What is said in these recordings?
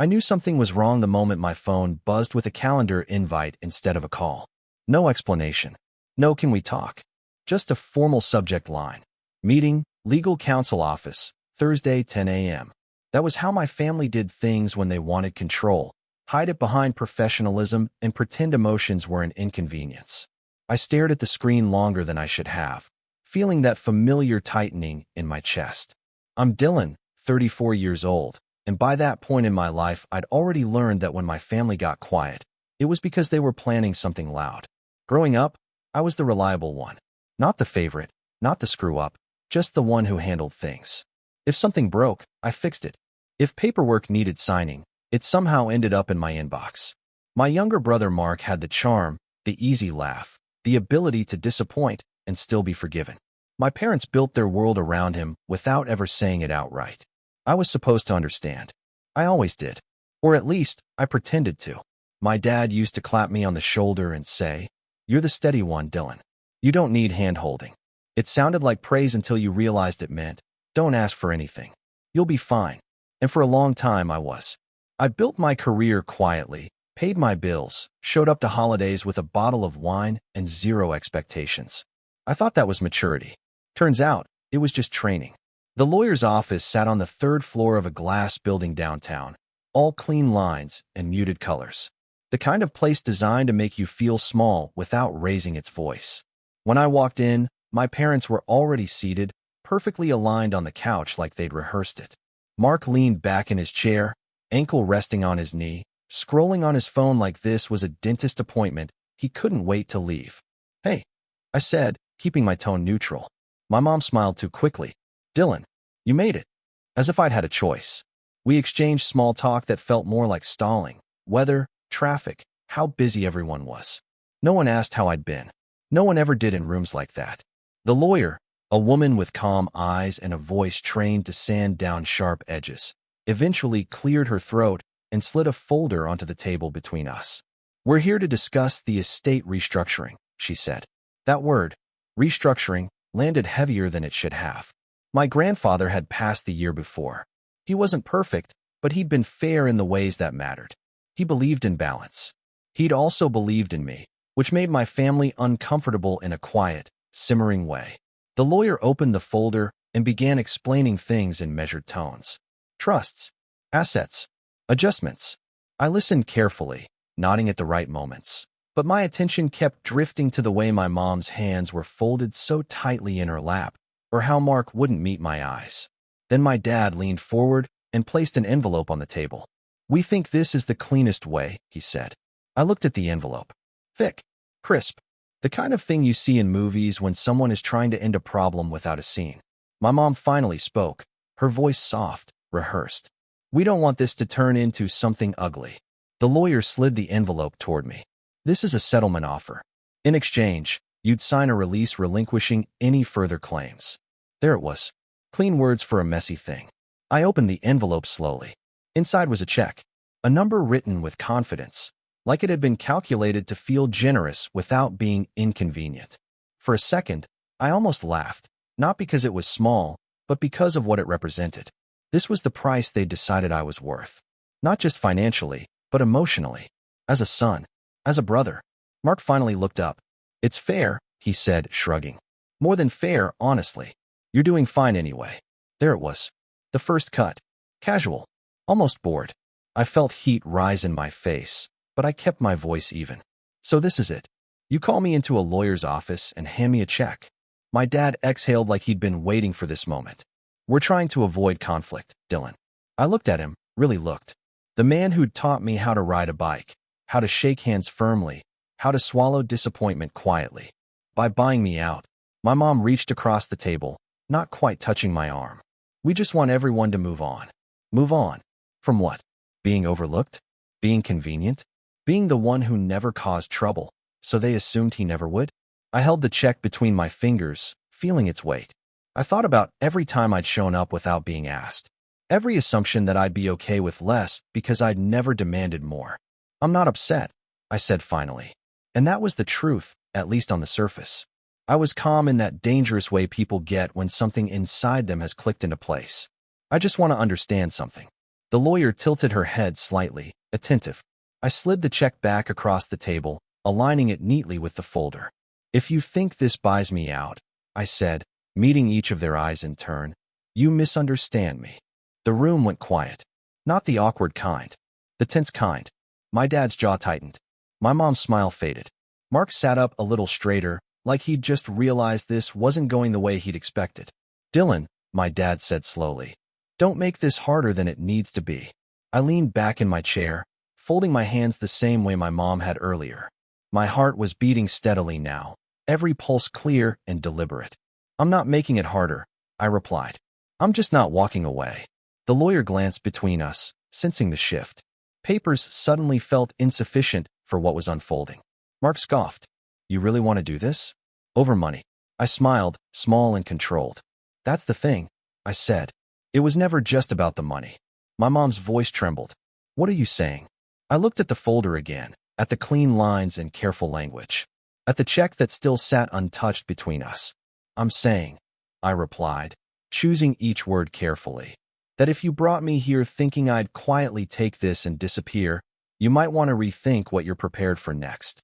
I knew something was wrong the moment my phone buzzed with a calendar invite instead of a call. No explanation. No "can we talk?" Just a formal subject line. Meeting, legal counsel office, Thursday 10 a.m. That was how my family did things when they wanted control. Hide it behind professionalism and pretend emotions were an inconvenience. I stared at the screen longer than I should have, feeling that familiar tightening in my chest. I'm Dylan, 34 years old, and by that point in my life I'd already learned that when my family got quiet, it was because they were planning something loud. Growing up, I was the reliable one. Not the favorite, not the screw-up, just the one who handled things. If something broke, I fixed it. If paperwork needed signing, it somehow ended up in my inbox. My younger brother Mark had the charm, the easy laugh, the ability to disappoint and still be forgiven. My parents built their world around him without ever saying it outright. I was supposed to understand. I always did. Or at least, I pretended to. My dad used to clap me on the shoulder and say, "You're the steady one, Dylan. You don't need hand-holding." It sounded like praise until you realized it meant, "Don't ask for anything. You'll be fine." And for a long time I was. I built my career quietly, paid my bills, showed up to holidays with a bottle of wine and zero expectations. I thought that was maturity. Turns out, it was just training. The lawyer's office sat on the third floor of a glass building downtown, all clean lines and muted colors. The kind of place designed to make you feel small without raising its voice. When I walked in, my parents were already seated, perfectly aligned on the couch like they'd rehearsed it. Mark leaned back in his chair, ankle resting on his knee, scrolling on his phone like this was a dentist appointment. He couldn't wait to leave. "Hey," I said, keeping my tone neutral. My mom smiled too quickly. "Dylan, you made it." As if I'd had a choice. We exchanged small talk that felt more like stalling. Weather, traffic, how busy everyone was. No one asked how I'd been. No one ever did in rooms like that. The lawyer, a woman with calm eyes and a voice trained to sand down sharp edges, eventually cleared her throat and slid a folder onto the table between us. "We're here to discuss the estate restructuring," she said. That word, restructuring, landed heavier than it should have. My grandfather had passed the year before. He wasn't perfect, but he'd been fair in the ways that mattered. He believed in balance. He'd also believed in me, which made my family uncomfortable in a quiet, simmering way. The lawyer opened the folder and began explaining things in measured tones. Trusts, assets, adjustments. I listened carefully, nodding at the right moments. But my attention kept drifting to the way my mom's hands were folded so tightly in her lap, or how Mark wouldn't meet my eyes. Then my dad leaned forward and placed an envelope on the table. "We think this is the cleanest way," he said. I looked at the envelope. Thick, crisp, the kind of thing you see in movies when someone is trying to end a problem without a scene. My mom finally spoke, her voice soft, rehearsed. "We don't want this to turn into something ugly." The lawyer slid the envelope toward me. "This is a settlement offer. In exchange, you'd sign a release relinquishing any further claims." There it was. Clean words for a messy thing. I opened the envelope slowly. Inside was a check, a number written with confidence, like it had been calculated to feel generous without being inconvenient. For a second, I almost laughed, not because it was small, but because of what it represented. This was the price they'd decided I was worth. Not just financially, but emotionally. As a son, as a brother. Mark finally looked up. "It's fair," he said, shrugging. "More than fair, honestly. You're doing fine anyway." There it was. The first cut. Casual. Almost bored. I felt heat rise in my face, but I kept my voice even. "So this is it. You call me into a lawyer's office and hand me a check." My dad exhaled like he'd been waiting for this moment. "We're trying to avoid conflict, Dylan." I looked at him, really looked. The man who'd taught me how to ride a bike, how to shake hands firmly, how to swallow disappointment quietly. By buying me out, my mom reached across the table, not quite touching my arm. "We just want everyone to move on." Move on. From what? Being overlooked? Being convenient? Being the one who never caused trouble, so they assumed he never would? I held the check between my fingers, feeling its weight. I thought about every time I'd shown up without being asked. Every assumption that I'd be okay with less because I'd never demanded more. "I'm not upset," I said finally. And that was the truth, at least on the surface. I was calm in that dangerous way people get when something inside them has clicked into place. "I just want to understand something." The lawyer tilted her head slightly, attentive. I slid the check back across the table, aligning it neatly with the folder. If you think this buys me out, I said, meeting each of their eyes in turn, you misunderstand me. The room went quiet. Not the awkward kind. The tense kind. My dad's jaw tightened. My mom's smile faded. Mark sat up a little straighter, like he'd just realized this wasn't going the way he'd expected. Dylan, my dad said slowly, don't make this harder than it needs to be. I leaned back in my chair, folding my hands the same way my mom had earlier. My heart was beating steadily now, every pulse clear and deliberate. I'm not making it harder, I replied. I'm just not walking away. The lawyer glanced between us, sensing the shift. Papers suddenly felt insufficient for what was unfolding. Mark scoffed. You really want to do this? Over money. I smiled, small and controlled. That's the thing, I said. It was never just about the money. My mom's voice trembled. What are you saying? I looked at the folder again, at the clean lines and careful language, at the check that still sat untouched between us. I'm saying, I replied, choosing each word carefully, that if you brought me here thinking I'd quietly take this and disappear, you might want to rethink what you're prepared for next.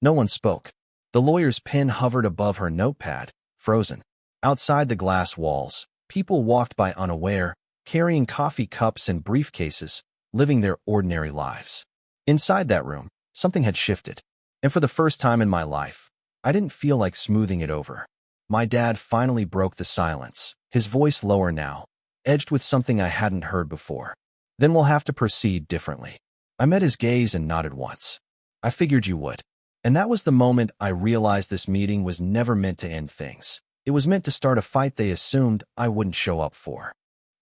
No one spoke. The lawyer's pen hovered above her notepad, frozen. Outside the glass walls, people walked by unaware, carrying coffee cups and briefcases, living their ordinary lives. Inside that room, something had shifted. And for the first time in my life, I didn't feel like smoothing it over. My dad finally broke the silence, his voice lower now, edged with something I hadn't heard before. Then we'll have to proceed differently. I met his gaze and nodded once. I figured you would. And that was the moment I realized this meeting was never meant to end things. It was meant to start a fight they assumed I wouldn't show up for.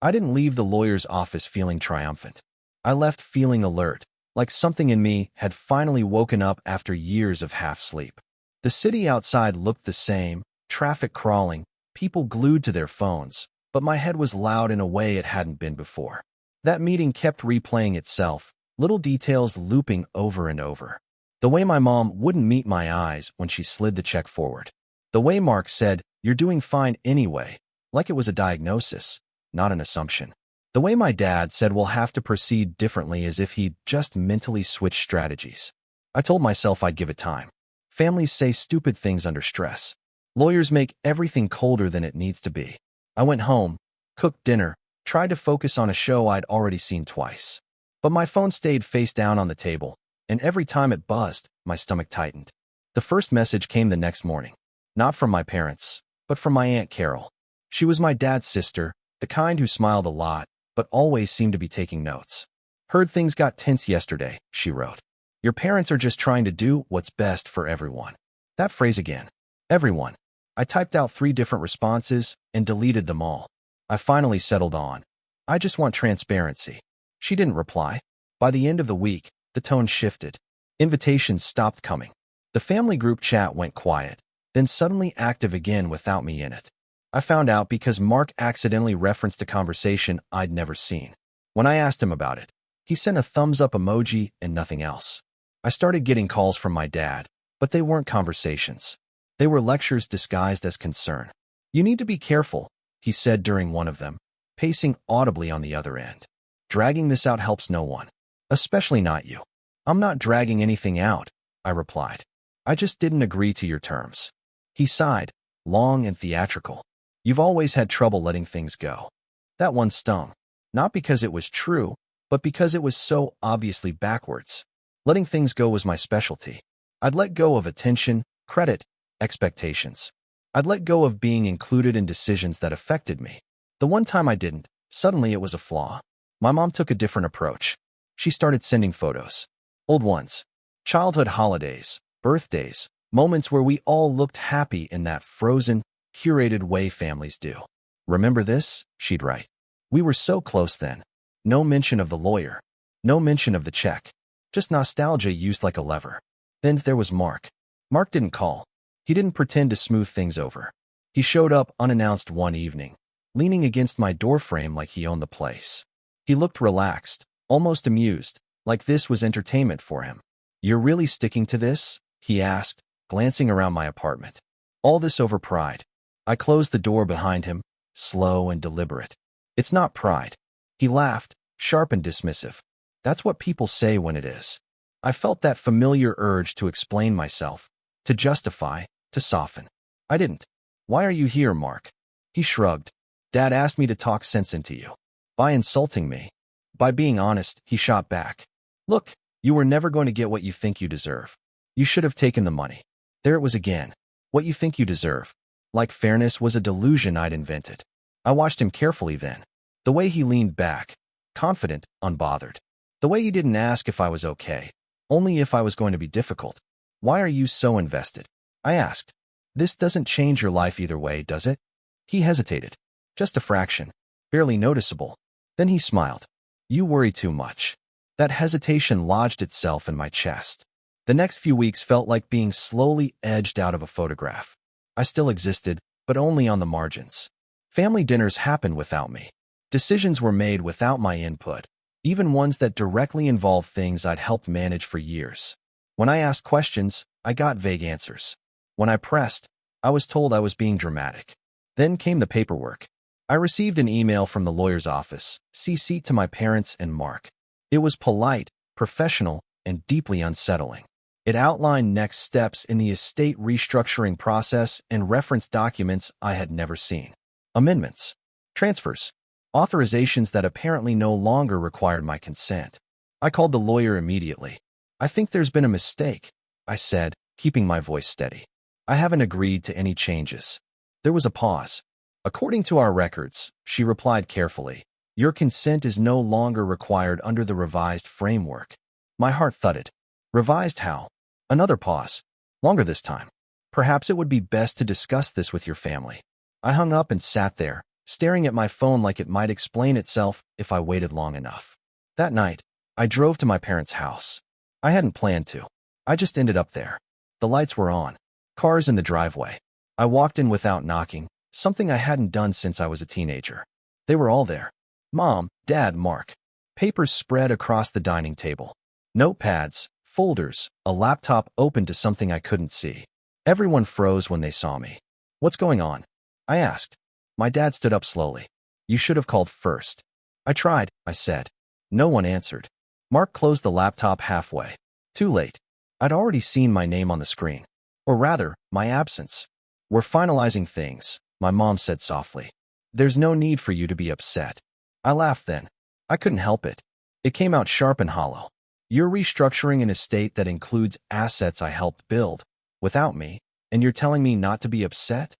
I didn't leave the lawyer's office feeling triumphant. I left feeling alert, like something in me had finally woken up after years of half-sleep. The city outside looked the same, traffic crawling, people glued to their phones, but my head was loud in a way it hadn't been before. That meeting kept replaying itself, little details looping over and over. The way my mom wouldn't meet my eyes when she slid the check forward. The way Mark said, "You're doing fine anyway," like it was a diagnosis, not an assumption. The way my dad said we'll have to proceed differently as if he'd just mentally switched strategies. I told myself I'd give it time. Families say stupid things under stress. Lawyers make everything colder than it needs to be. I went home, cooked dinner, tried to focus on a show I'd already seen twice. But my phone stayed face down on the table, and every time it buzzed, my stomach tightened. The first message came the next morning. Not from my parents, but from my Aunt Carol. She was my dad's sister, the kind who smiled a lot, but always seemed to be taking notes. Heard things got tense yesterday, she wrote. Your parents are just trying to do what's best for everyone. That phrase again. Everyone. I typed out 3 different responses and deleted them all. I finally settled on, I just want transparency. She didn't reply. By the end of the week, the tone shifted. Invitations stopped coming. The family group chat went quiet, then suddenly active again without me in it. I found out because Mark accidentally referenced a conversation I'd never seen. When I asked him about it, he sent a thumbs-up emoji and nothing else. I started getting calls from my dad, but they weren't conversations. They were lectures disguised as concern. You need to be careful, he said during one of them, pacing audibly on the other end. Dragging this out helps no one. Especially not you. I'm not dragging anything out, I replied. I just didn't agree to your terms. He sighed, long and theatrical. You've always had trouble letting things go. That one stung. Not because it was true, but because it was so obviously backwards. Letting things go was my specialty. I'd let go of attention, credit, expectations. I'd let go of being included in decisions that affected me. The one time I didn't, suddenly it was a flaw. My mom took a different approach. She started sending photos. Old ones. Childhood holidays, birthdays, moments where we all looked happy in that frozen, curated way families do. Remember this? She'd write. We were so close then. No mention of the lawyer. No mention of the check. Just nostalgia used like a lever. Then there was Mark. Mark didn't call. He didn't pretend to smooth things over. He showed up unannounced one evening, leaning against my doorframe like he owned the place. He looked relaxed, almost amused, like this was entertainment for him. You're really sticking to this? He asked, glancing around my apartment. All this over pride. I closed the door behind him, slow and deliberate. It's not pride. He laughed, sharp and dismissive. That's what people say when it is. I felt that familiar urge to explain myself, to justify, to soften. I didn't. Why are you here, Mark? He shrugged. Dad asked me to talk sense into you. By insulting me. By being honest, he shot back. Look, you were never going to get what you think you deserve. You should have taken the money. There it was again. What you think you deserve. Like fairness was a delusion I'd invented. I watched him carefully then. The way he leaned back, confident, unbothered. The way he didn't ask if I was okay, only if I was going to be difficult. Why are you so invested? I asked. This doesn't change your life either way, does it? He hesitated. Just a fraction. Barely noticeable. Then he smiled. You worry too much. That hesitation lodged itself in my chest. The next few weeks felt like being slowly edged out of a photograph. I still existed, but only on the margins. Family dinners happened without me. Decisions were made without my input, even ones that directly involved things I'd helped manage for years. When I asked questions, I got vague answers. When I pressed, I was told I was being dramatic. Then came the paperwork. I received an email from the lawyer's office, CC'd to my parents and Mark. It was polite, professional, and deeply unsettling. It outlined next steps in the estate restructuring process and referenced documents I had never seen. Amendments, transfers, authorizations that apparently no longer required my consent. I called the lawyer immediately. I think there's been a mistake, I said, keeping my voice steady. I haven't agreed to any changes. There was a pause. According to our records, she replied carefully, your consent is no longer required under the revised framework. My heart thudded. Revised how? Another pause. Longer this time. Perhaps it would be best to discuss this with your family. I hung up and sat there, staring at my phone like it might explain itself if I waited long enough. That night, I drove to my parents' house. I hadn't planned to. I just ended up there. The lights were on. Cars in the driveway. I walked in without knocking, something I hadn't done since I was a teenager. They were all there. Mom, Dad, Mark. Papers spread across the dining table. Notepads, folders, a laptop open to something I couldn't see. Everyone froze when they saw me. What's going on? I asked. My dad stood up slowly. You should have called first. I tried, I said. No one answered. Mark closed the laptop halfway. Too late. I'd already seen my name on the screen. Or rather, my absence. We're finalizing things, my mom said softly. There's no need for you to be upset. I laughed then. I couldn't help it. It came out sharp and hollow. You're restructuring an estate that includes assets I helped build, without me, and you're telling me not to be upset?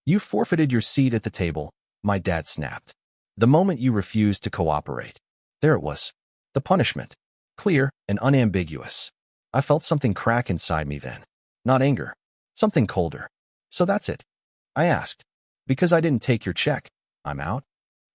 You forfeited your seat at the table, my dad snapped. The moment you refused to cooperate. There it was. The punishment. Clear and unambiguous. I felt something crack inside me then. Not anger. Something colder. So that's it? I asked. Because I didn't take your check, I'm out?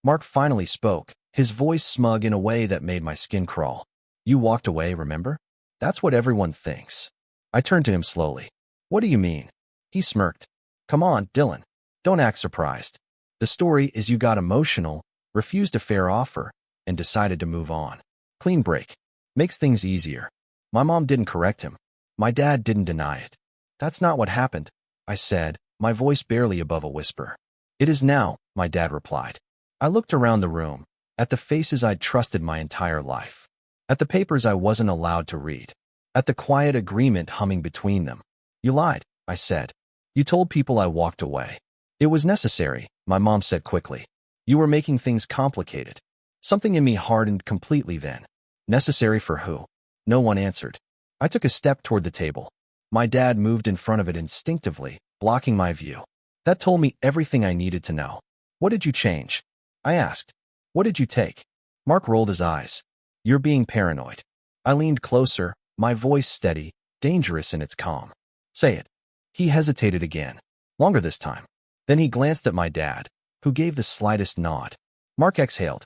Mark finally spoke, his voice smug in a way that made my skin crawl. You walked away, remember? That's what everyone thinks. I turned to him slowly. What do you mean? He smirked. Come on, Dylan. Don't act surprised. The story is you got emotional, refused a fair offer, and decided to move on. Clean break. Makes things easier. My mom didn't correct him. My dad didn't deny it. That's not what happened, I said, my voice barely above a whisper. It is now, my dad replied. I looked around the room, at the faces I'd trusted my entire life. At the papers I wasn't allowed to read. At the quiet agreement humming between them. You lied, I said. You told people I walked away. It was necessary, my mom said quickly. You were making things complicated. Something in me hardened completely then. Necessary for who? No one answered. I took a step toward the table. My dad moved in front of it instinctively, blocking my view. That told me everything I needed to know. What did you change? I asked. What did you take? Mark rolled his eyes. You're being paranoid. I leaned closer, my voice steady, dangerous in its calm. Say it. He hesitated again. Longer this time. Then he glanced at my dad, who gave the slightest nod. Mark exhaled.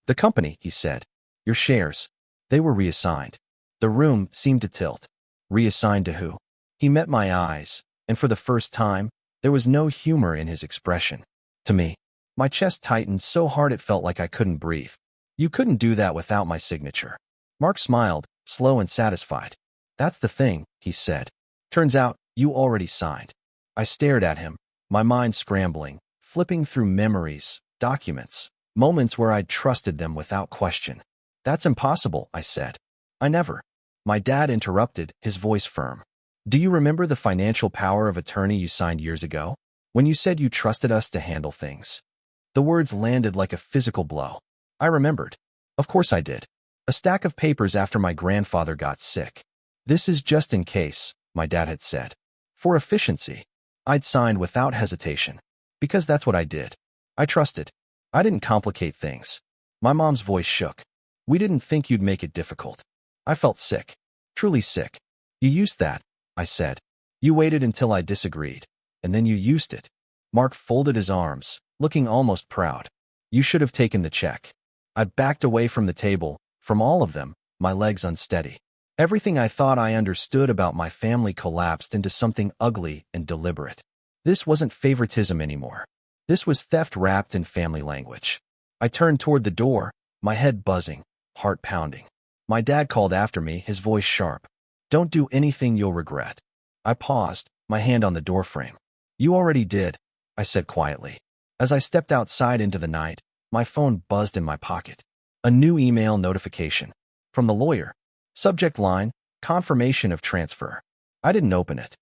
The company, he said. Your shares. They were reassigned. The room seemed to tilt. Reassigned to who? He met my eyes, and for the first time, there was no humor in his expression. To me. My chest tightened so hard it felt like I couldn't breathe. You couldn't do that without my signature. Mark smiled, slow and satisfied. That's the thing, he said. Turns out, you already signed. I stared at him, my mind scrambling, flipping through memories, documents, moments where I'd trusted them without question. That's impossible, I said. I never. My dad interrupted, his voice firm. Do you remember the financial power of attorney you signed years ago? When you said you trusted us to handle things. The words landed like a physical blow. I remembered. Of course I did. A stack of papers after my grandfather got sick. This is just in case, my dad had said. For efficiency. I'd signed without hesitation. Because that's what I did. I trusted. I didn't complicate things. My mom's voice shook. We didn't think you'd make it difficult. I felt sick. Truly sick. You used that, I said. You waited until I disagreed. And then you used it. Mark folded his arms, looking almost proud. You should have taken the check. I backed away from the table, from all of them, my legs unsteady. Everything I thought I understood about my family collapsed into something ugly and deliberate. This wasn't favoritism anymore. This was theft wrapped in family language. I turned toward the door, my head buzzing, heart pounding. My dad called after me, his voice sharp. Don't do anything you'll regret. I paused, my hand on the doorframe. You already did, I said quietly. As I stepped outside into the night, my phone buzzed in my pocket. A new email notification. From the lawyer. Subject line, confirmation of transfer. I didn't open it.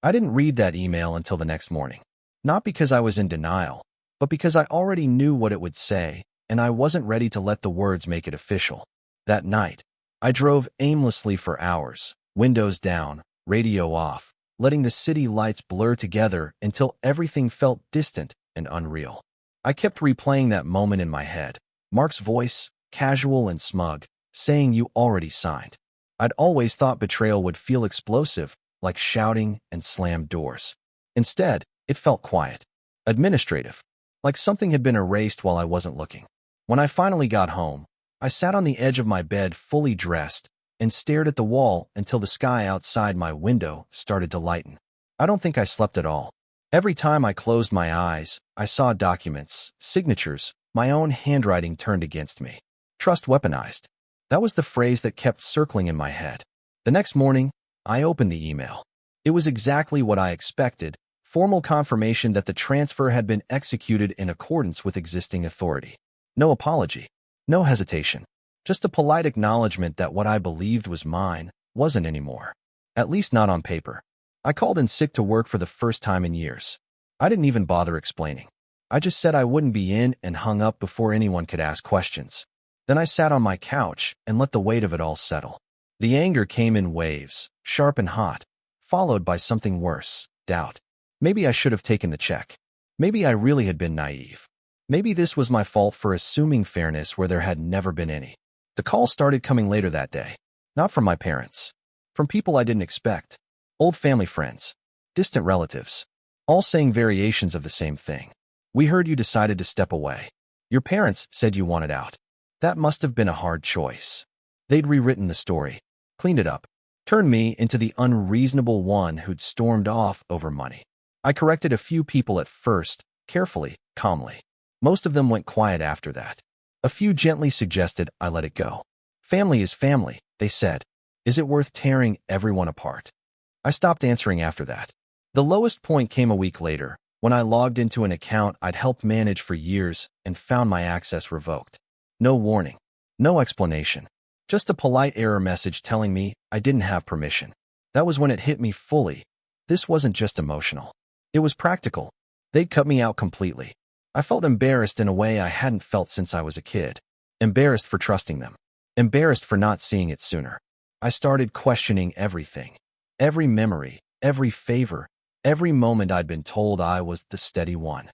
I didn't read that email until the next morning. Not because I was in denial, but because I already knew what it would say, and I wasn't ready to let the words make it official. That night, I drove aimlessly for hours, windows down, radio off, letting the city lights blur together until everything felt distant and unreal. I kept replaying that moment in my head. Mark's voice, casual and smug, saying you already signed. I'd always thought betrayal would feel explosive, like shouting and slammed doors. Instead, it felt quiet, administrative, like something had been erased while I wasn't looking. When I finally got home, I sat on the edge of my bed fully dressed and stared at the wall until the sky outside my window started to lighten. I don't think I slept at all. Every time I closed my eyes, I saw documents, signatures, my own handwriting turned against me. Trust weaponized. That was the phrase that kept circling in my head. The next morning, I opened the email. It was exactly what I expected, formal confirmation that the transfer had been executed in accordance with existing authority. No apology. No hesitation. Just a polite acknowledgement that what I believed was mine wasn't anymore. At least not on paper. I called in sick to work for the first time in years. I didn't even bother explaining. I just said I wouldn't be in and hung up before anyone could ask questions. Then I sat on my couch and let the weight of it all settle. The anger came in waves, sharp and hot, followed by something worse, doubt. Maybe I should have taken the check. Maybe I really had been naive. Maybe this was my fault for assuming fairness where there had never been any. The calls started coming later that day. Not from my parents. From people I didn't expect. Old family friends. Distant relatives. All saying variations of the same thing. We heard you decided to step away. Your parents said you wanted out. That must have been a hard choice. They'd rewritten the story, cleaned it up, turned me into the unreasonable one who'd stormed off over money. I corrected a few people at first, carefully, calmly. Most of them went quiet after that. A few gently suggested I let it go. Family is family, they said. Is it worth tearing everyone apart? I stopped answering after that. The lowest point came a week later, when I logged into an account I'd helped manage for years and found my access revoked. No warning. No explanation. Just a polite error message telling me I didn't have permission. That was when it hit me fully. This wasn't just emotional. It was practical. They'd cut me out completely. I felt embarrassed in a way I hadn't felt since I was a kid. Embarrassed for trusting them. Embarrassed for not seeing it sooner. I started questioning everything. Every memory, every favor, every moment I'd been told I was the steady one.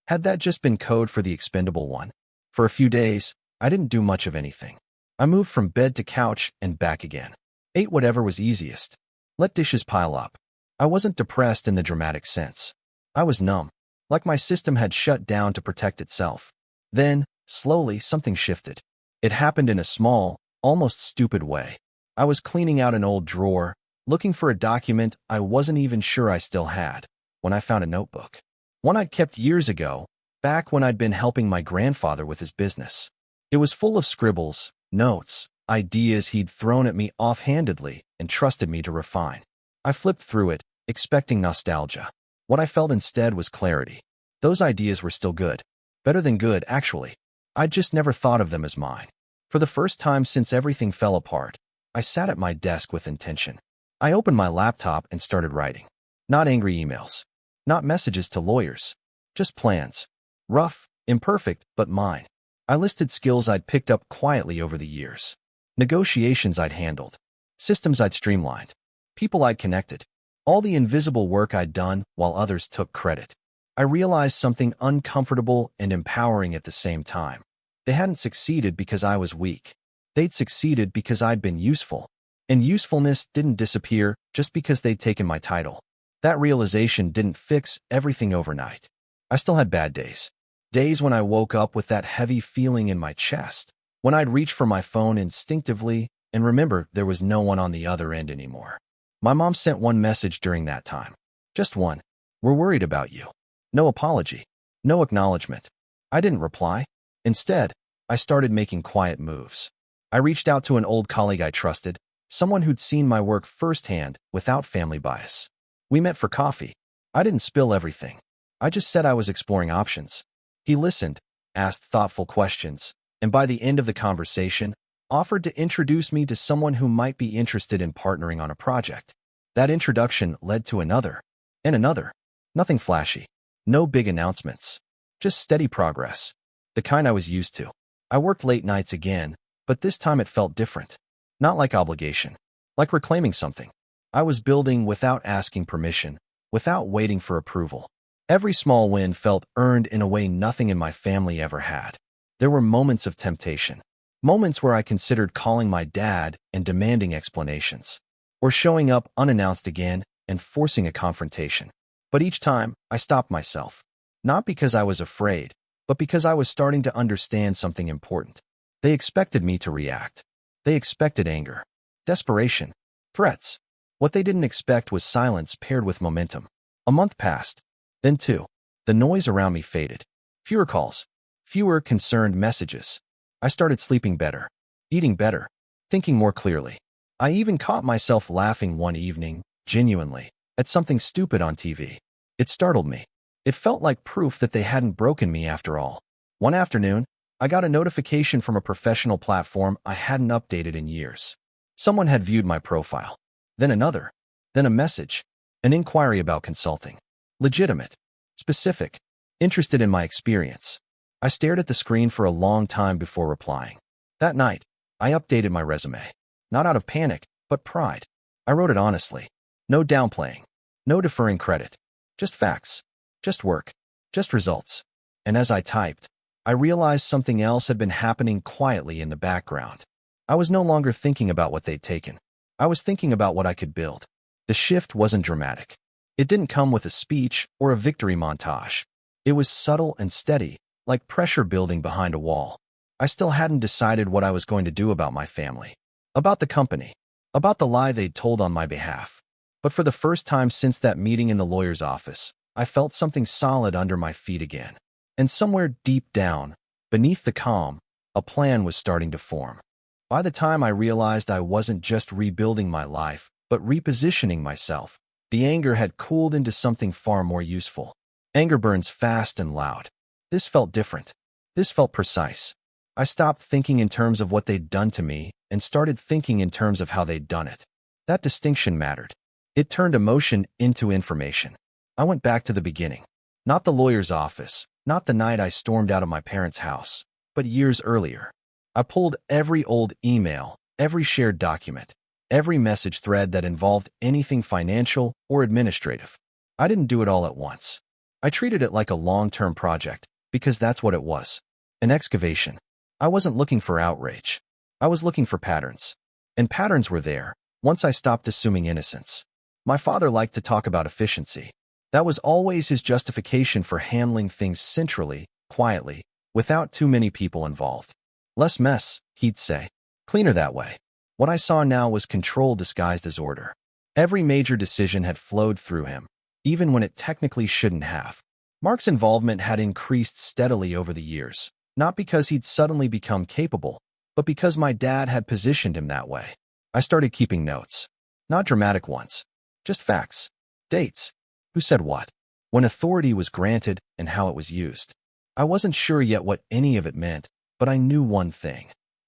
Had that just been code for the expendable one? For a few days, I didn't do much of anything. I moved from bed to couch and back again. Ate whatever was easiest. Let dishes pile up. I wasn't depressed in the dramatic sense. I was numb, like my system had shut down to protect itself. Then, slowly, something shifted. It happened in a small, almost stupid way. I was cleaning out an old drawer, looking for a document I wasn't even sure I still had, when I found a notebook. One I'd kept years ago, back when I'd been helping my grandfather with his business. It was full of scribbles, notes, ideas he'd thrown at me offhandedly and trusted me to refine. I flipped through it, expecting nostalgia. What I felt instead was clarity. Those ideas were still good. Better than good, actually. I'd just never thought of them as mine. For the first time since everything fell apart, I sat at my desk with intention. I opened my laptop and started writing. Not angry emails. Not messages to lawyers. Just plans. Rough, imperfect, but mine. I listed skills I'd picked up quietly over the years. Negotiations I'd handled. Systems I'd streamlined. People I'd connected. All the invisible work I'd done while others took credit. I realized something uncomfortable and empowering at the same time. They hadn't succeeded because I was weak. They'd succeeded because I'd been useful. And usefulness didn't disappear just because they'd taken my title. That realization didn't fix everything overnight. I still had bad days. Days when I woke up with that heavy feeling in my chest, when I'd reach for my phone instinctively and remember there was no one on the other end anymore. My mom sent one message during that time. Just one. "We're worried about you." No apology. No acknowledgement. I didn't reply. Instead, I started making quiet moves. I reached out to an old colleague I trusted, someone who'd seen my work firsthand without family bias. We met for coffee. I didn't spill everything. I just said I was exploring options. He listened, asked thoughtful questions, and by the end of the conversation, offered to introduce me to someone who might be interested in partnering on a project. That introduction led to another, and another. Nothing flashy. No big announcements. Just steady progress. The kind I was used to. I worked late nights again, but this time it felt different. Not like obligation. Like reclaiming something. I was building without asking permission, without waiting for approval. Every small win felt earned in a way nothing in my family ever had. There were moments of temptation. Moments where I considered calling my dad and demanding explanations. Or showing up unannounced again and forcing a confrontation. But each time, I stopped myself. Not because I was afraid, but because I was starting to understand something important. They expected me to react. They expected anger, desperation, threats. What they didn't expect was silence paired with momentum. A month passed. Then two. The noise around me faded. Fewer calls. Fewer concerned messages. I started sleeping better. Eating better. Thinking more clearly. I even caught myself laughing one evening, genuinely, at something stupid on TV. It startled me. It felt like proof that they hadn't broken me after all. One afternoon, I got a notification from a professional platform I hadn't updated in years. Someone had viewed my profile. Then another. Then a message. An inquiry about consulting. Legitimate. Specific. Interested in my experience. I stared at the screen for a long time before replying. That night, I updated my resume. Not out of panic, but pride. I wrote it honestly. No downplaying. No deferring credit. Just facts. Just work. Just results. And as I typed, I realized something else had been happening quietly in the background. I was no longer thinking about what they'd taken. I was thinking about what I could build. The shift wasn't dramatic. It didn't come with a speech or a victory montage. It was subtle and steady, like pressure building behind a wall. I still hadn't decided what I was going to do about my family, about the company, about the lie they'd told on my behalf. But for the first time since that meeting in the lawyer's office, I felt something solid under my feet again. And somewhere deep down, beneath the calm, a plan was starting to form. By the time I realized I wasn't just rebuilding my life, but repositioning myself, the anger had cooled into something far more useful. Anger burns fast and loud. This felt different. This felt precise. I stopped thinking in terms of what they'd done to me and started thinking in terms of how they'd done it. That distinction mattered. It turned emotion into information. I went back to the beginning. Not the lawyer's office, not the night I stormed out of my parents' house, but years earlier. I pulled every old email, every shared document, every message thread that involved anything financial or administrative. I didn't do it all at once. I treated it like a long-term project, because that's what it was. An excavation. I wasn't looking for outrage. I was looking for patterns. And patterns were there, once I stopped assuming innocence. My father liked to talk about efficiency. That was always his justification for handling things centrally, quietly, without too many people involved. Less mess, he'd say. Cleaner that way. What I saw now was control disguised as order. Every major decision had flowed through him, even when it technically shouldn't have. Mark's involvement had increased steadily over the years, not because he'd suddenly become capable, but because my dad had positioned him that way. I started keeping notes. Not dramatic ones. Just facts. Dates. Who said what? When authority was granted and how it was used. I wasn't sure yet what any of it meant, but I knew one thing.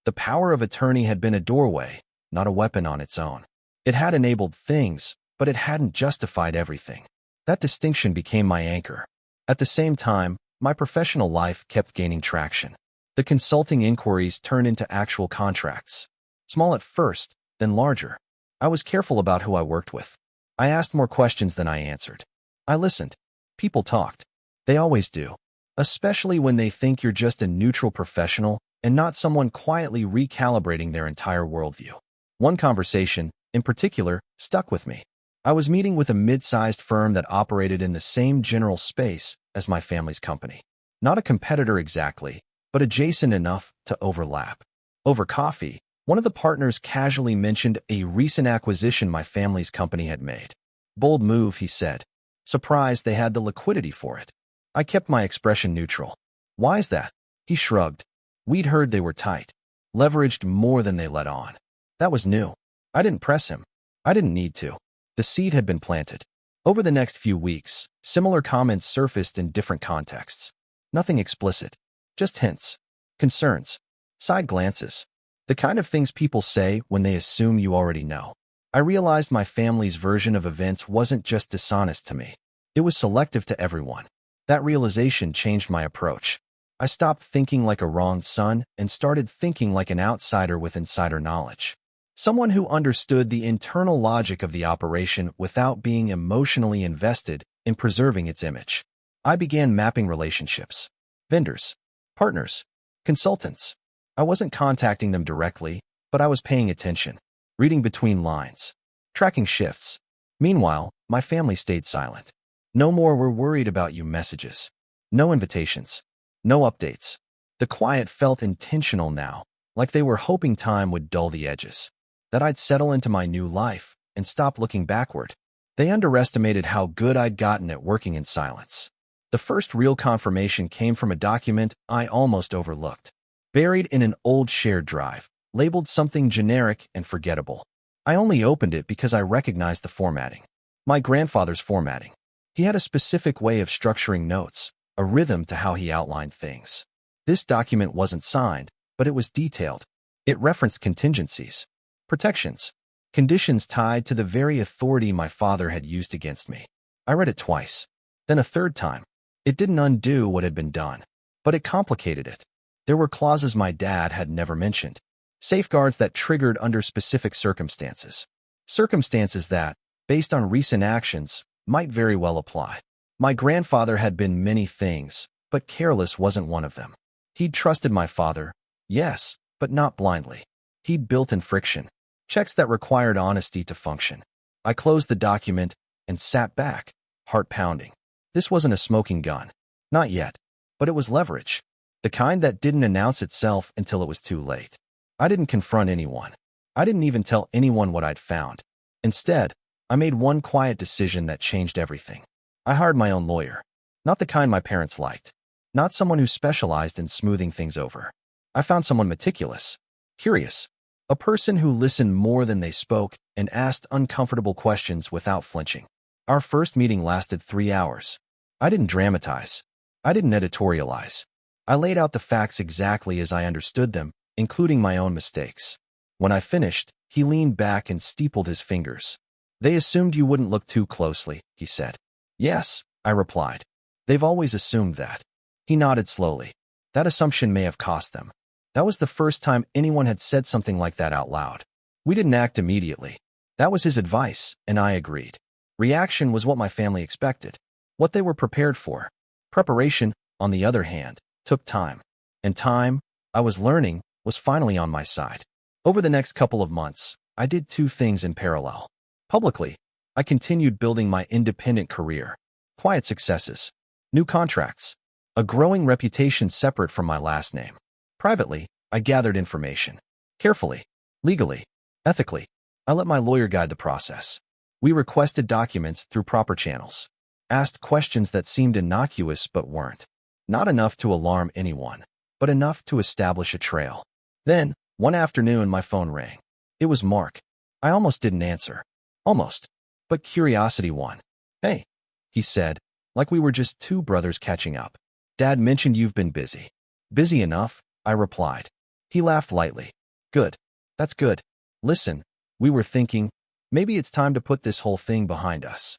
The power of attorney had been a doorway, not a weapon on its own. It had enabled things, but it hadn't justified everything. That distinction became my anchor. At the same time, my professional life kept gaining traction. The consulting inquiries turned into actual contracts. Small at first, then larger. I was careful about who I worked with. I asked more questions than I answered. I listened. People talked. They always do. Especially when they think you're just a neutral professional and not someone quietly recalibrating their entire worldview. One conversation, in particular, stuck with me. I was meeting with a mid-sized firm that operated in the same general space as my family's company. Not a competitor exactly, but adjacent enough to overlap. Over coffee, one of the partners casually mentioned a recent acquisition my family's company had made. Bold move, he said. Surprised they had the liquidity for it. I kept my expression neutral. Why is that? He shrugged. We'd heard they were tight. Leveraged more than they let on. That was new. I didn't press him. I didn't need to. The seed had been planted. Over the next few weeks, similar comments surfaced in different contexts. Nothing explicit. Just hints. Concerns. Side glances. The kind of things people say when they assume you already know. I realized my family's version of events wasn't just dishonest to me. It was selective to everyone. That realization changed my approach. I stopped thinking like a wronged son and started thinking like an outsider with insider knowledge. Someone who understood the internal logic of the operation without being emotionally invested in preserving its image. I began mapping relationships. Vendors, partners, consultants. I wasn't contacting them directly, but I was paying attention, reading between lines, tracking shifts. Meanwhile, my family stayed silent. No more "we're worried about you" messages. No invitations. No updates. The quiet felt intentional now, like they were hoping time would dull the edges. That I'd settle into my new life and stop looking backward. They underestimated how good I'd gotten at working in silence. The first real confirmation came from a document I almost overlooked. Buried in an old shared drive, labeled something generic and forgettable. I only opened it because I recognized the formatting. My grandfather's formatting. He had a specific way of structuring notes, a rhythm to how he outlined things. This document wasn't signed, but it was detailed. It referenced contingencies, protections, conditions tied to the very authority my father had used against me. I read it twice, then a third time. It didn't undo what had been done, but it complicated it. There were clauses my dad had never mentioned, safeguards that triggered under specific circumstances. Circumstances that, based on recent actions, might very well apply. My grandfather had been many things, but careless wasn't one of them. He'd trusted my father, yes, but not blindly. He'd built in friction, checks that required honesty to function. I closed the document and sat back, heart pounding. This wasn't a smoking gun. Not yet. But it was leverage. The kind that didn't announce itself until it was too late. I didn't confront anyone. I didn't even tell anyone what I'd found. Instead, I made one quiet decision that changed everything. I hired my own lawyer. Not the kind my parents liked. Not someone who specialized in smoothing things over. I found someone meticulous, curious, a person who listened more than they spoke and asked uncomfortable questions without flinching. Our first meeting lasted 3 hours. I didn't dramatize. I didn't editorialize. I laid out the facts exactly as I understood them, including my own mistakes. When I finished, he leaned back and steepled his fingers. They assumed you wouldn't look too closely, he said. Yes, I replied. They've always assumed that. He nodded slowly. That assumption may have cost them. That was the first time anyone had said something like that out loud. We didn't act immediately. That was his advice, and I agreed. Reaction was what my family expected, what they were prepared for. Preparation, on the other hand, took time. And time, I was learning, was finally on my side. Over the next couple of months, I did 2 things in parallel. Publicly, I continued building my independent career. Quiet successes, new contracts, a growing reputation separate from my last name. Privately, I gathered information. Carefully, legally, ethically. I let my lawyer guide the process. We requested documents through proper channels. Asked questions that seemed innocuous but weren't. Not enough to alarm anyone, but enough to establish a trail. Then, one afternoon, my phone rang. It was Mark. I almost didn't answer. Almost. But curiosity won. Hey, he said, like we were just 2 brothers catching up. Dad mentioned you've been busy. Busy enough, I replied. He laughed lightly. Good. That's good. Listen, we were thinking, maybe it's time to put this whole thing behind us.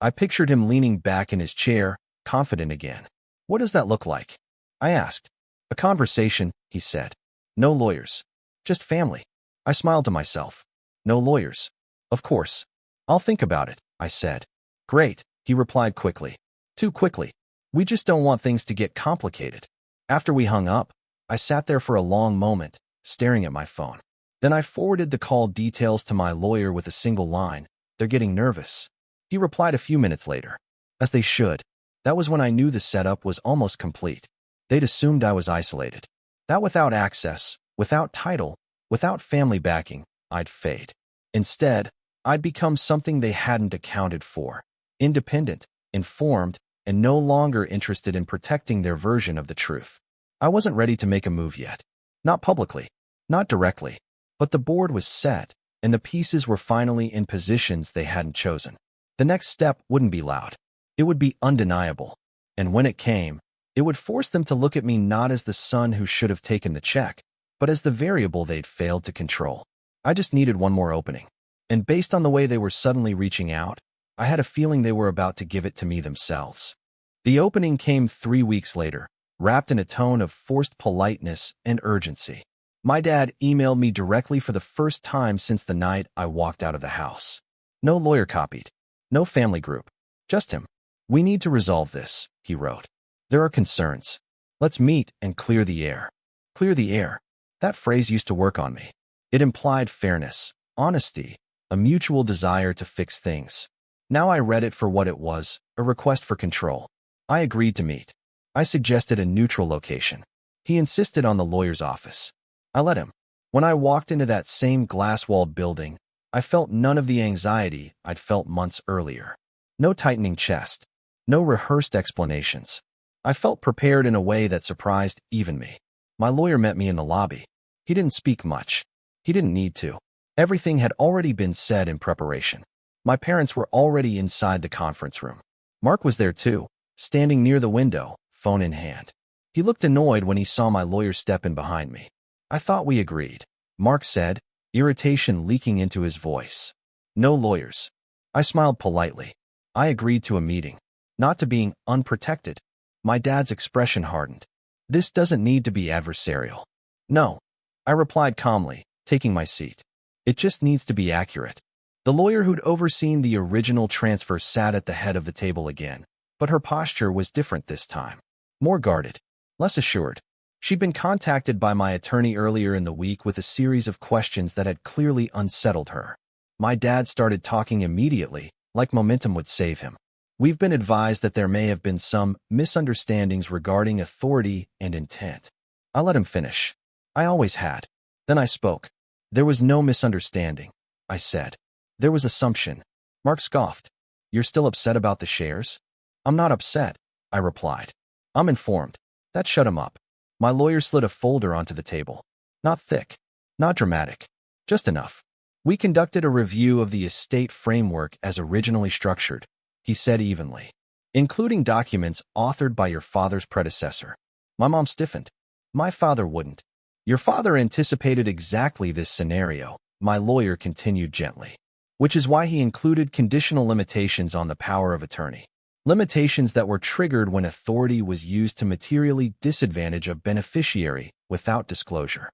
I pictured him leaning back in his chair, confident again. What does that look like? I asked. A conversation, he said. No lawyers. Just family. I smiled to myself. No lawyers. Of course. I'll think about it, I said. Great, he replied quickly. Too quickly. We just don't want things to get complicated. After we hung up, I sat there for a long moment, staring at my phone. Then I forwarded the call details to my lawyer with a single line. They're getting nervous. He replied a few minutes later. As they should. That was when I knew the setup was almost complete. They'd assumed I was isolated. That without access, without title, without family backing, I'd fade. Instead, I'd become something they hadn't accounted for. Independent, informed, and no longer interested in protecting their version of the truth. I wasn't ready to make a move yet. Not publicly. Not directly. But the board was set, and the pieces were finally in positions they hadn't chosen. The next step wouldn't be loud. It would be undeniable. And when it came, it would force them to look at me not as the son who should have taken the check, but as the variable they'd failed to control. I just needed one more opening. And based on the way they were suddenly reaching out, I had a feeling they were about to give it to me themselves. The opening came 3 weeks later, wrapped in a tone of forced politeness and urgency. My dad emailed me directly for the first time since the night I walked out of the house. No lawyer copied. No family group. Just him. We need to resolve this, he wrote. There are concerns. Let's meet and clear the air. Clear the air. That phrase used to work on me. It implied fairness, honesty, a mutual desire to fix things. Now I read it for what it was, a request for control. I agreed to meet. I suggested a neutral location. He insisted on the lawyer's office. I let him. When I walked into that same glass-walled building, I felt none of the anxiety I'd felt months earlier. No tightening chest. No rehearsed explanations. I felt prepared in a way that surprised even me. My lawyer met me in the lobby. He didn't speak much. He didn't need to. Everything had already been said in preparation. My parents were already inside the conference room. Mark was there too, standing near the window, phone in hand. He looked annoyed when he saw my lawyer step in behind me. I thought we agreed, Mark said, irritation leaking into his voice. No lawyers. I smiled politely. I agreed to a meeting, not to being unprotected. My dad's expression hardened. This doesn't need to be adversarial. No, I replied calmly, taking my seat. It just needs to be accurate. The lawyer who'd overseen the original transfer sat at the head of the table again, but her posture was different this time. More guarded, less assured. She'd been contacted by my attorney earlier in the week with a series of questions that had clearly unsettled her. My dad started talking immediately, like momentum would save him. We've been advised that there may have been some misunderstandings regarding authority and intent. I let him finish. I always had. Then I spoke. There was no misunderstanding, I said. There was assumption. Mark scoffed. You're still upset about the shares? I'm not upset, I replied. I'm informed. That shut him up. My lawyer slid a folder onto the table. Not thick. Not dramatic. Just enough. We conducted a review of the estate framework as originally structured, he said evenly, including documents authored by your father's predecessor. My mom stiffened. My father wouldn't. Your father anticipated exactly this scenario, my lawyer continued gently, which is why he included conditional limitations on the power of attorney. Limitations that were triggered when authority was used to materially disadvantage a beneficiary without disclosure.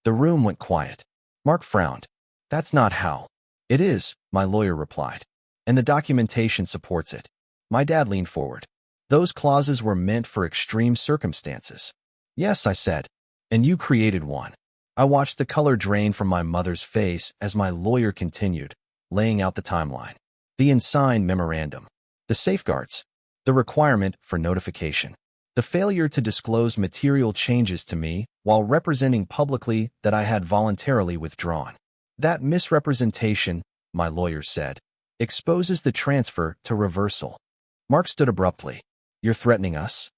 The room went quiet. Mark frowned. That's not how. It is, my lawyer replied. And the documentation supports it. My dad leaned forward. Those clauses were meant for extreme circumstances. Yes, I said. And you created one. I watched the color drain from my mother's face as my lawyer continued, laying out the timeline. The unsigned memorandum. The safeguards. The requirement for notification. The failure to disclose material changes to me while representing publicly that I had voluntarily withdrawn. That misrepresentation, my lawyer said, exposes the transfer to reversal. Mark stood abruptly. You're threatening us?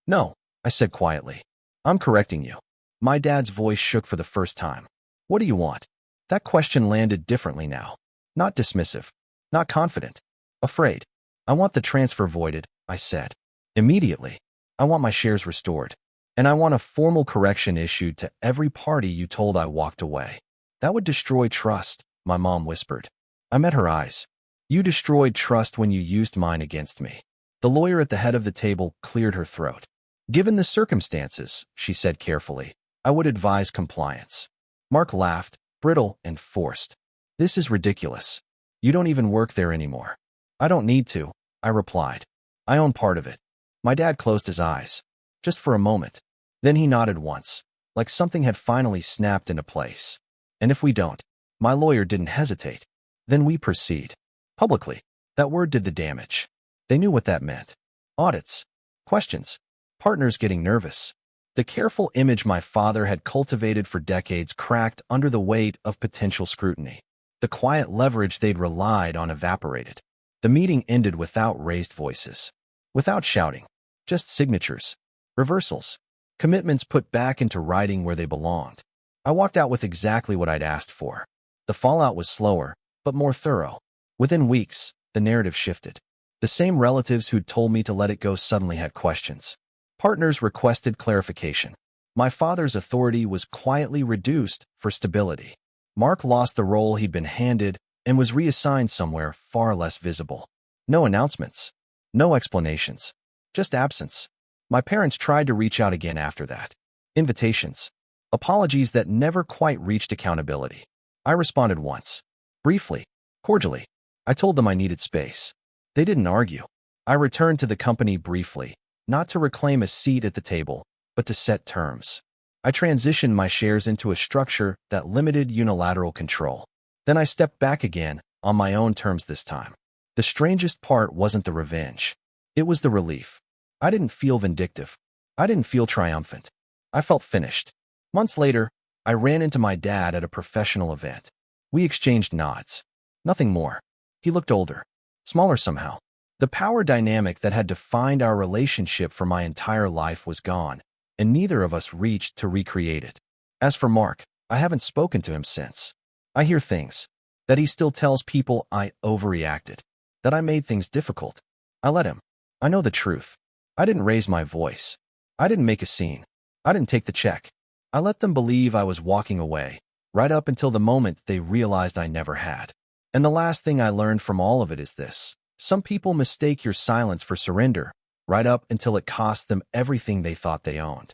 No, I said quietly. I'm correcting you. My dad's voice shook for the first time. What do you want? That question landed differently now. Not dismissive. Not confident. Afraid. I want the transfer voided, I said. Immediately. I want my shares restored. And I want a formal correction issued to every party you told I walked away. That would destroy trust, my mom whispered. I met her eyes. You destroyed trust when you used mine against me. The lawyer at the head of the table cleared her throat. Given the circumstances, she said carefully, I would advise compliance. Mark laughed, brittle and forced. This is ridiculous. You don't even work there anymore. I don't need to, I replied. I own part of it. My dad closed his eyes. Just for a moment. Then he nodded once, like something had finally snapped into place. And if we don't, my lawyer didn't hesitate. Then we proceed. Publicly. That word did the damage. They knew what that meant. Audits. Questions. Partners getting nervous. The careful image my father had cultivated for decades cracked under the weight of potential scrutiny. The quiet leverage they'd relied on evaporated. The meeting ended without raised voices. Without shouting. Just signatures. Reversals. Commitments put back into writing where they belonged. I walked out with exactly what I'd asked for. The fallout was slower, but more thorough. Within weeks, the narrative shifted. The same relatives who'd told me to let it go suddenly had questions. Partners requested clarification. My father's authority was quietly reduced for stability. Mark lost the role he'd been handed and was reassigned somewhere far less visible. No announcements. No explanations. Just absence. My parents tried to reach out again after that. Invitations. Apologies that never quite reached accountability. I responded once. Briefly. Cordially. I told them I needed space. They didn't argue. I returned to the company briefly, not to reclaim a seat at the table, but to set terms. I transitioned my shares into a structure that limited unilateral control. Then I stepped back again, on my own terms this time. The strangest part wasn't the revenge. It was the relief. I didn't feel vindictive. I didn't feel triumphant. I felt finished. Months later, I ran into my dad at a professional event. We exchanged nods. Nothing more. He looked older. Smaller somehow. The power dynamic that had defined our relationship for my entire life was gone, and neither of us reached to recreate it. As for Mark, I haven't spoken to him since. I hear things. That he still tells people I overreacted. That I made things difficult. I let him. I know the truth. I didn't raise my voice. I didn't make a scene. I didn't take the check. I let them believe I was walking away, right up until the moment they realized I never had. And the last thing I learned from all of it is this. Some people mistake your silence for surrender, right up until it costs them everything they thought they owned.